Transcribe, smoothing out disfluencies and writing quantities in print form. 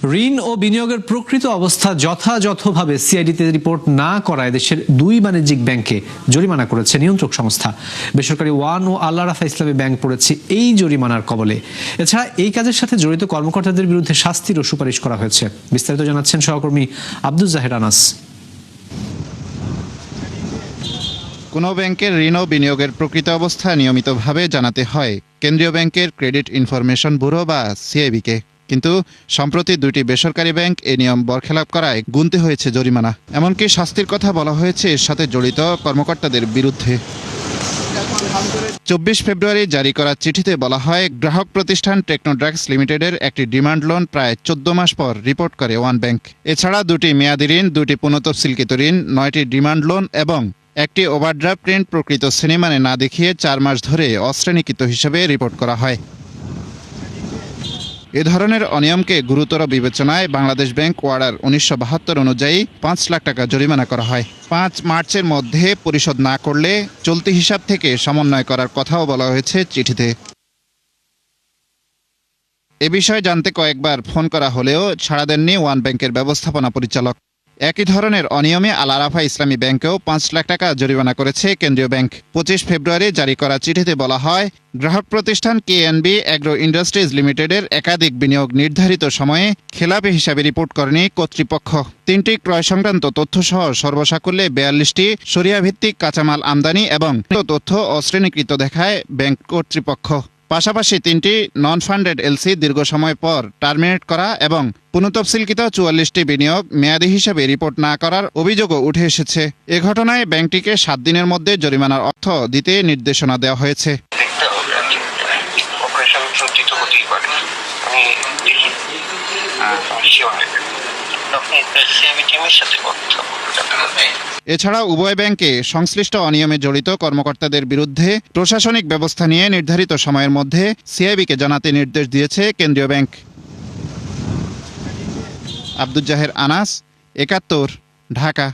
ঋণ ও বিনিয়োগের প্রকৃত অবস্থা যথাযথভাবে সিআইডিতে রিপোর্ট না করায় দেশের 2 বাণিজ্যিক ব্যাংকে জরিমানা করেছে নিয়ন্ত্রক সংস্থা। বেসরকারি ওয়ান ও আল্লাহ রাফা ইসলামী ব্যাংক পড়েছে এই জরিমানার কবলে। এছাড়া এই কাজের সাথে জড়িত কর্মকর্তাদের বিরুদ্ধে শাস্তিরও সুপারিশ করা হয়েছে। বিস্তারিত জানাচ্ছেন সহকর্মী আব্দুল জাহের আনাস। কোনো ব্যাংকের ঋণ ও বিনিয়োগের প্রকৃত অবস্থা নিয়মিতভাবে জানাতে হয় কেন্দ্রীয় ব্যাংকের ক্রেডিট ইনফরমেশন ব্যুরো বা সিআইবিকে। কিন্তু সম্প্রতি 2টি বেসরকারি ব্যাংক এ নিয়ম বরখেলাপ করায় গুনতে হয়েছে জরিমানা। এমনকি শাস্তির কথা বলা হয়েছে এর সাথে জড়িত কর্মকর্তাদের বিরুদ্ধে। 24 ফেব্রুয়ারি জারি করা চিঠিতে বলা হয়, গ্রাহক প্রতিষ্ঠান টেকনোড্রাগস লিমিটেডের একটি ডিমান্ড লোন প্রায় 14 মাস পর রিপোর্ট করে ওয়ান ব্যাংক। এছাড়া 2টি মেয়াদি ঋণ, 2টি পুনঃতফসিলকৃত ঋণ, 9টি ডিমান্ড লোন এবং একটি ওভারড্রাফট ঋণ প্রকৃত শ্রেণীমানে না দেখিয়ে 4 মাস ধরে অশ্রেণীকৃত হিসেবে রিপোর্ট করা হয়। এ ধরনের অনিয়মকে গুরুতর বিবেচনায় বাংলাদেশ ব্যাংক ওয়ার্ডার 1972 অনুযায়ী 5 লাখ টাকা জরিমানা করা হয়। 5 মার্চের মধ্যে পরিশোধ না করলে চলতি হিসাব থেকে সমন্বয় করার কথাও বলা হয়েছে চিঠিতে। এ বিষয়ে জানতে কয়েকবার ফোন করা হলেও সাড়া দেননি ওয়ান ব্যাংকের ব্যবস্থাপনা পরিচালক। একই ধরনের অনিয়মে আল আরাফা ইসলামী ব্যাংকেও 5 লাখ টাকা জরিমানা করেছে কেন্দ্রীয় ব্যাংক। 25 ফেব্রুয়ারি জারি করা চিঠিতে বলা হয়, গ্রাহক প্রতিষ্ঠান কেএনবি অ্যাগ্রো ইন্ডাস্ট্রিজ লিমিটেডের একাধিক বিনিয়োগ নির্ধারিত সময়ে খেলাপি হিসাবে রিপোর্ট করেনি কর্তৃপক্ষ। 3টি ক্রয় সংক্রান্ত তথ্যসহ সর্বসাকুল্যে 42টি শরিয়াভিত্তিক কাঁচামাল আমদানি এবং তথ্য অশ্রেণীকৃত দেখায় ব্যাংক কর্তৃপক্ষ। পাশাপাশি 3টি নন ফান্ডেড এলসি দীর্ঘ সময় পর টার্মিনেট করা এবং পুনঃতফসিলকৃত 44টি বিনিয়োগ মেয়াদি হিসেবে রিপোর্ট না করার অভিযোগও উঠে এসেছে। এ ঘটনায় ব্যাংকটিকে 7 দিনের মধ্যে জরিমানার অর্থ দিতে নির্দেশনা দেওয়া হয়েছে। এছাড়া উভয় ব্যাংকে সংশ্লিষ্ট অনিয়মে জড়িত কর্মকর্তাদের বিরুদ্ধে প্রশাসনিক ব্যবস্থা নিয়ে নির্ধারিত সময়ের মধ্যে সিআইবিকে জানাতে নির্দেশ দিয়েছে কেন্দ্রীয় ব্যাংক। আব্দুল জাহের আনাস, 71, ঢাকা।